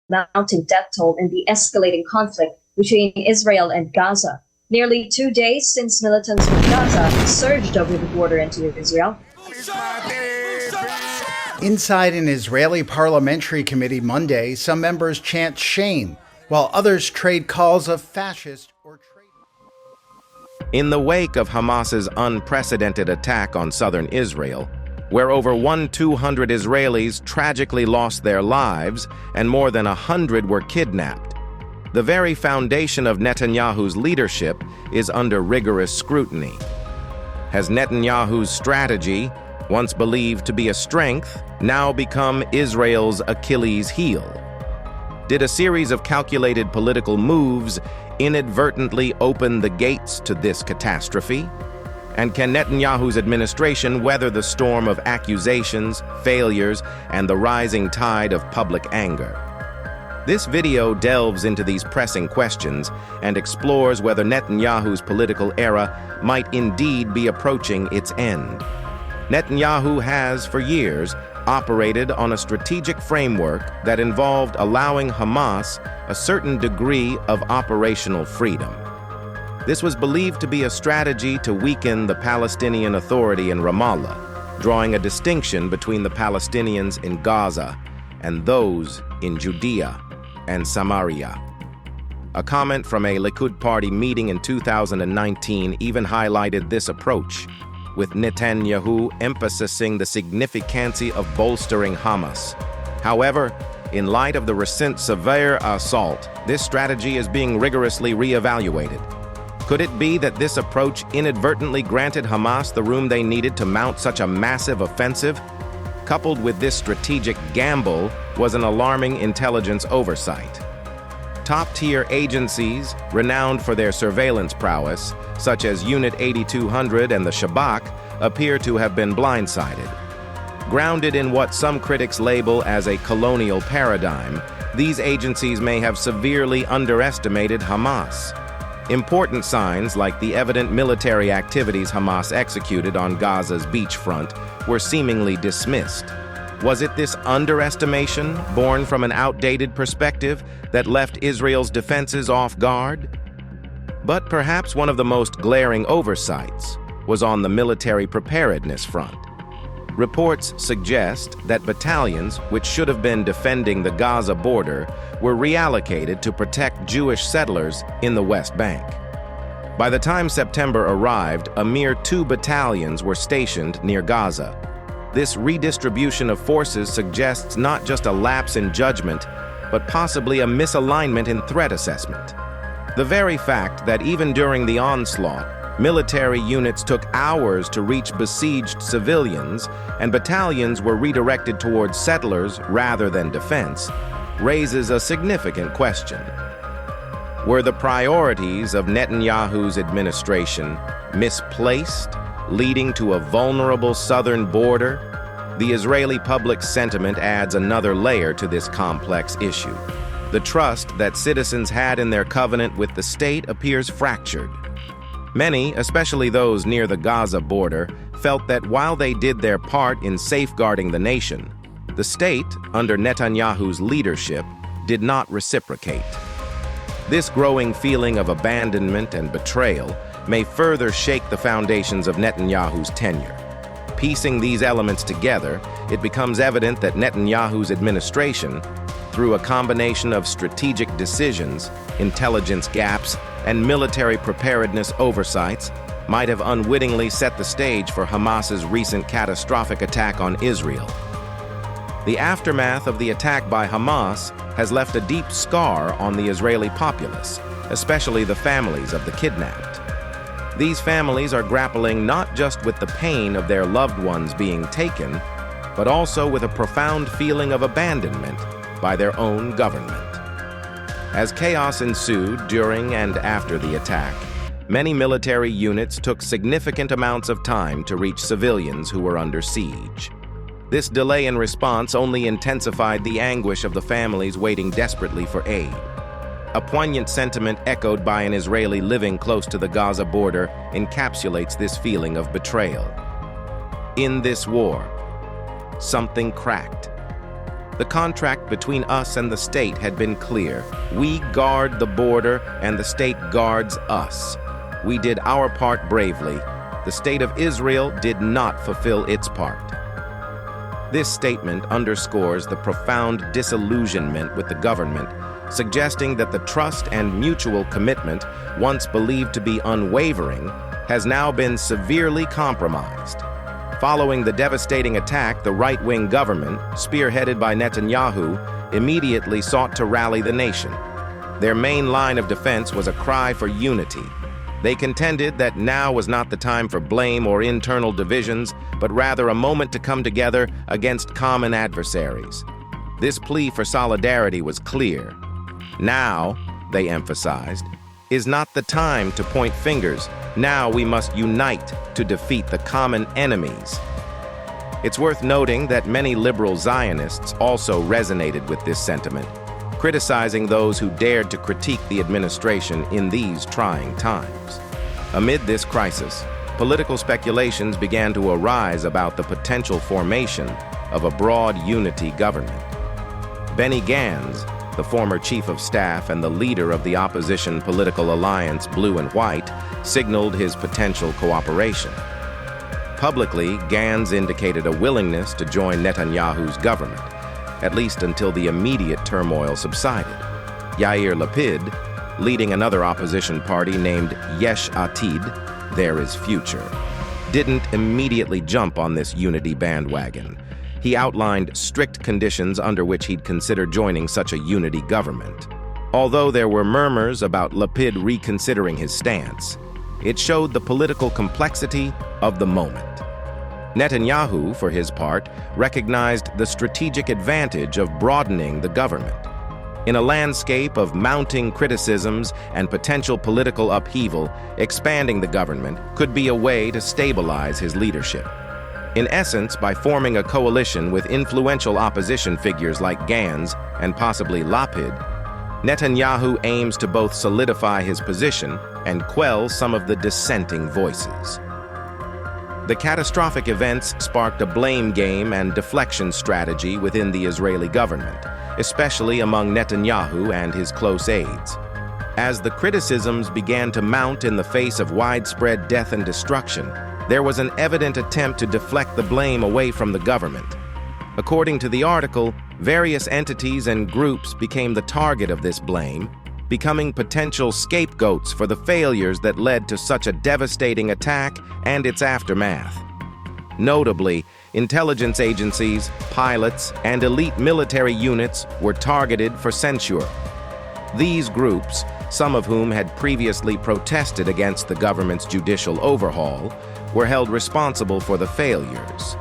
mounting death toll in the escalating conflict between Israel and Gaza. Nearly 2 days since militants from Gaza surged over the border into Israel. Inside an Israeli parliamentary committee Monday, some members chant shame, while others trade calls of fascist or traitor. In the wake of Hamas's unprecedented attack on southern Israel, where over 200 Israelis tragically lost their lives and more than 100 were kidnapped, the very foundation of Netanyahu's leadership is under rigorous scrutiny. Has Netanyahu's strategy, once believed to be a strength, now become Israel's Achilles heel? Did a series of calculated political moves inadvertently open the gates to this catastrophe? And can Netanyahu's administration weather the storm of accusations, failures, and the rising tide of public anger? This video delves into these pressing questions and explores whether Netanyahu's political era might indeed be approaching its end. Netanyahu has, for years, operated on a strategic framework that involved allowing Hamas a certain degree of operational freedom. This was believed to be a strategy to weaken the Palestinian Authority in Ramallah, drawing a distinction between the Palestinians in Gaza and those in Judea and Samaria. A comment from a Likud Party meeting in 2019 even highlighted this approach, with Netanyahu emphasizing the significance of bolstering Hamas. However, in light of the recent severe assault, this strategy is being rigorously re-evaluated. Could it be that this approach inadvertently granted Hamas the room they needed to mount such a massive offensive? Coupled with this strategic gamble was an alarming intelligence oversight. Top-tier agencies, renowned for their surveillance prowess, such as Unit 8200 and the Shabak, appear to have been blindsided. Grounded in what some critics label as a colonial paradigm, these agencies may have severely underestimated Hamas. Important signs, like the evident military activities Hamas executed on Gaza's beachfront, were seemingly dismissed. Was it this underestimation, born from an outdated perspective, that left Israel's defenses off guard? But perhaps one of the most glaring oversights was on the military preparedness front. Reports suggest that battalions, which should have been defending the Gaza border, were reallocated to protect Jewish settlers in the West Bank. By the time September arrived, a mere 2 battalions were stationed near Gaza. This redistribution of forces suggests not just a lapse in judgment, but possibly a misalignment in threat assessment. The very fact that even during the onslaught, military units took hours to reach besieged civilians, and battalions were redirected towards settlers rather than defense, raises a significant question. Were the priorities of Netanyahu's administration misplaced, leading to a vulnerable southern border? The Israeli public sentiment adds another layer to this complex issue. The trust that citizens had in their covenant with the state appears fractured. Many, especially those near the Gaza border, felt that while they did their part in safeguarding the nation, the state, under Netanyahu's leadership, did not reciprocate. This growing feeling of abandonment and betrayal may further shake the foundations of Netanyahu's tenure. Piecing these elements together, it becomes evident that Netanyahu's administration, through a combination of strategic decisions, intelligence gaps, and military preparedness oversights, might have unwittingly set the stage for Hamas's recent catastrophic attack on Israel. The aftermath of the attack by Hamas has left a deep scar on the Israeli populace, especially the families of the kidnapped. These families are grappling not just with the pain of their loved ones being taken, but also with a profound feeling of abandonment by their own government. As chaos ensued during and after the attack, many military units took significant amounts of time to reach civilians who were under siege. This delay in response only intensified the anguish of the families waiting desperately for aid. A poignant sentiment echoed by an Israeli living close to the Gaza border encapsulates this feeling of betrayal. In this war, something cracked. The contract between us and the state had been clear. We guard the border and the state guards us. We did our part bravely. The state of Israel did not fulfill its part. This statement underscores the profound disillusionment with the government, suggesting that the trust and mutual commitment, once believed to be unwavering, has now been severely compromised. Following the devastating attack, the right-wing government, spearheaded by Netanyahu, immediately sought to rally the nation. Their main line of defense was a cry for unity. They contended that now was not the time for blame or internal divisions, but rather a moment to come together against common adversaries. This plea for solidarity was clear. Now, they emphasized, is not the time to point fingers. Now we must unite to defeat the common enemies. It's worth noting that many liberal Zionists also resonated with this sentiment, criticizing those who dared to critique the administration in these trying times. Amid this crisis, political speculations began to arise about the potential formation of a broad unity government. Benny Gantz, the former chief of staff and the leader of the opposition political alliance Blue and White, signaled his potential cooperation. Publicly, Gantz indicated a willingness to join Netanyahu's government, at least until the immediate turmoil subsided. Yair Lapid, leading another opposition party named Yesh Atid, There is Future, didn't immediately jump on this unity bandwagon. He outlined strict conditions under which he'd consider joining such a unity government. Although there were murmurs about Lapid reconsidering his stance, it showed the political complexity of the moment. Netanyahu, for his part, recognized the strategic advantage of broadening the government. In a landscape of mounting criticisms and potential political upheaval, expanding the government could be a way to stabilize his leadership. In essence, by forming a coalition with influential opposition figures like Gantz and possibly Lapid, Netanyahu aims to both solidify his position and quell some of the dissenting voices. The catastrophic events sparked a blame game and deflection strategy within the Israeli government, especially among Netanyahu and his close aides. As the criticisms began to mount in the face of widespread death and destruction, there was an evident attempt to deflect the blame away from the government. According to the article, various entities and groups became the target of this blame, becoming potential scapegoats for the failures that led to such a devastating attack and its aftermath. Notably, intelligence agencies, pilots, and elite military units were targeted for censure. These groups, some of whom had previously protested against the government's judicial overhaul, were held responsible for the failures.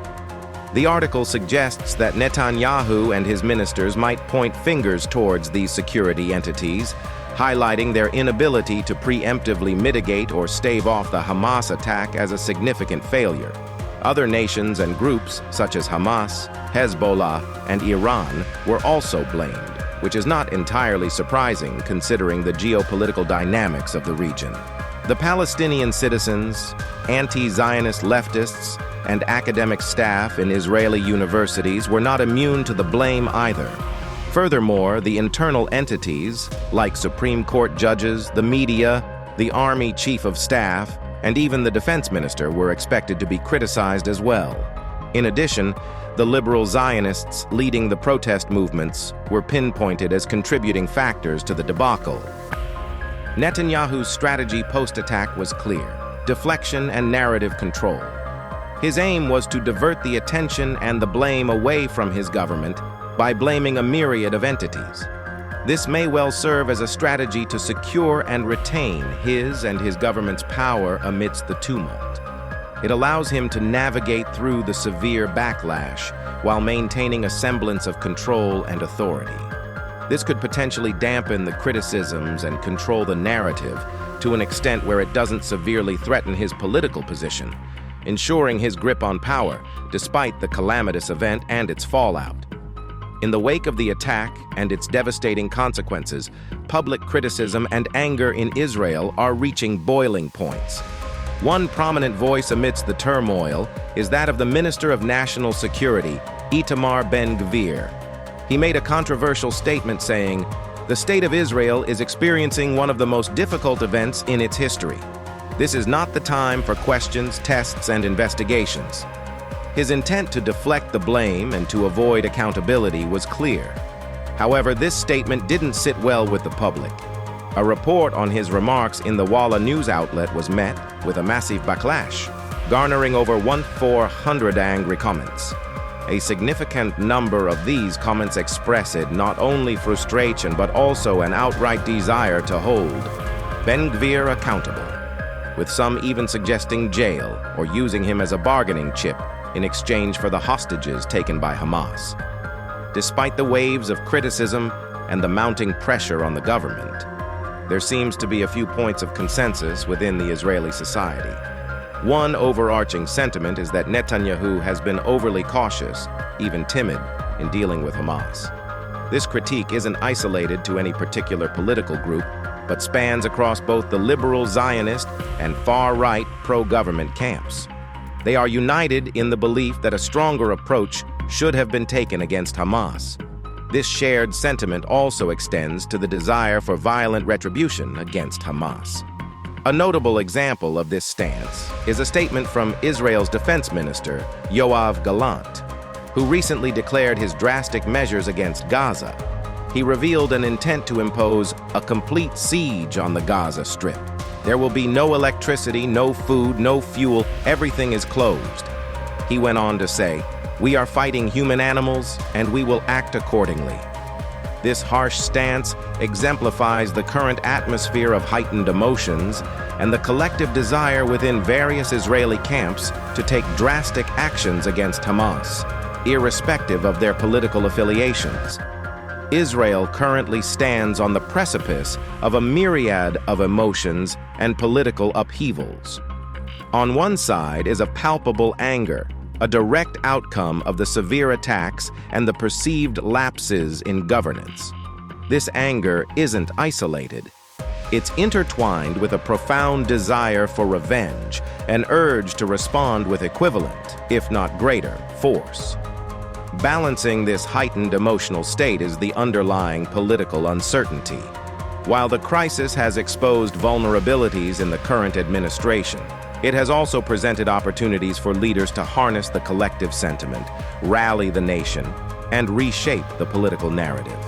The article suggests that Netanyahu and his ministers might point fingers towards these security entities, highlighting their inability to preemptively mitigate or stave off the Hamas attack as a significant failure. Other nations and groups, such as Hamas, Hezbollah, and Iran, were also blamed, which is not entirely surprising considering the geopolitical dynamics of the region. The Palestinian citizens, anti-Zionist leftists, and academic staff in Israeli universities were not immune to the blame either. Furthermore, the internal entities, like Supreme Court judges, the media, the Army Chief of Staff, and even the Defense Minister were expected to be criticized as well. In addition, the liberal Zionists leading the protest movements were pinpointed as contributing factors to the debacle. Netanyahu's strategy post-attack was clear: deflection and narrative control. His aim was to divert the attention and the blame away from his government by blaming a myriad of entities. This may well serve as a strategy to secure and retain his and his government's power amidst the tumult. It allows him to navigate through the severe backlash while maintaining a semblance of control and authority. This could potentially dampen the criticisms and control the narrative to an extent where it doesn't severely threaten his political position, ensuring his grip on power despite the calamitous event and its fallout. In the wake of the attack and its devastating consequences, public criticism and anger in Israel are reaching boiling points. One prominent voice amidst the turmoil is that of the Minister of National Security, Itamar Ben-Gvir. He made a controversial statement saying, "The state of Israel is experiencing one of the most difficult events in its history. This is not the time for questions, tests, and investigations." His intent to deflect the blame and to avoid accountability was clear. However, this statement didn't sit well with the public. A report on his remarks in the Walla news outlet was met with a massive backlash, garnering over 1,400 angry comments. A significant number of these comments expressed not only frustration but also an outright desire to hold Ben-Gvir accountable, with some even suggesting jail or using him as a bargaining chip in exchange for the hostages taken by Hamas. Despite the waves of criticism and the mounting pressure on the government, there seems to be a few points of consensus within the Israeli society. One overarching sentiment is that Netanyahu has been overly cautious, even timid, in dealing with Hamas. This critique isn't isolated to any particular political group, but spans across both the liberal Zionist and far-right pro-government camps. They are united in the belief that a stronger approach should have been taken against Hamas. This shared sentiment also extends to the desire for violent retribution against Hamas. A notable example of this stance is a statement from Israel's defense minister, Yoav Gallant, who recently declared his drastic measures against Gaza. He revealed an intent to impose a complete siege on the Gaza Strip. There will be no electricity, no food, no fuel, everything is closed. He went on to say, "We are fighting human animals, and we will act accordingly." This harsh stance exemplifies the current atmosphere of heightened emotions and the collective desire within various Israeli camps to take drastic actions against Hamas, irrespective of their political affiliations. Israel currently stands on the precipice of a myriad of emotions and political upheavals. On one side is a palpable anger, a direct outcome of the severe attacks and the perceived lapses in governance. This anger isn't isolated. It's intertwined with a profound desire for revenge, an urge to respond with equivalent, if not greater, force. Balancing this heightened emotional state is the underlying political uncertainty. While the crisis has exposed vulnerabilities in the current administration, it has also presented opportunities for leaders to harness the collective sentiment, rally the nation, and reshape the political narrative.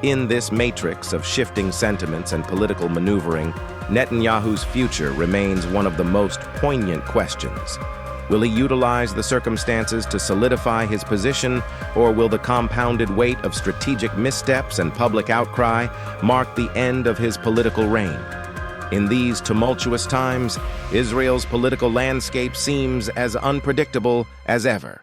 In this matrix of shifting sentiments and political maneuvering, Netanyahu's future remains one of the most poignant questions. Will he utilize the circumstances to solidify his position, or will the compounded weight of strategic missteps and public outcry mark the end of his political reign? In these tumultuous times, Israel's political landscape seems as unpredictable as ever.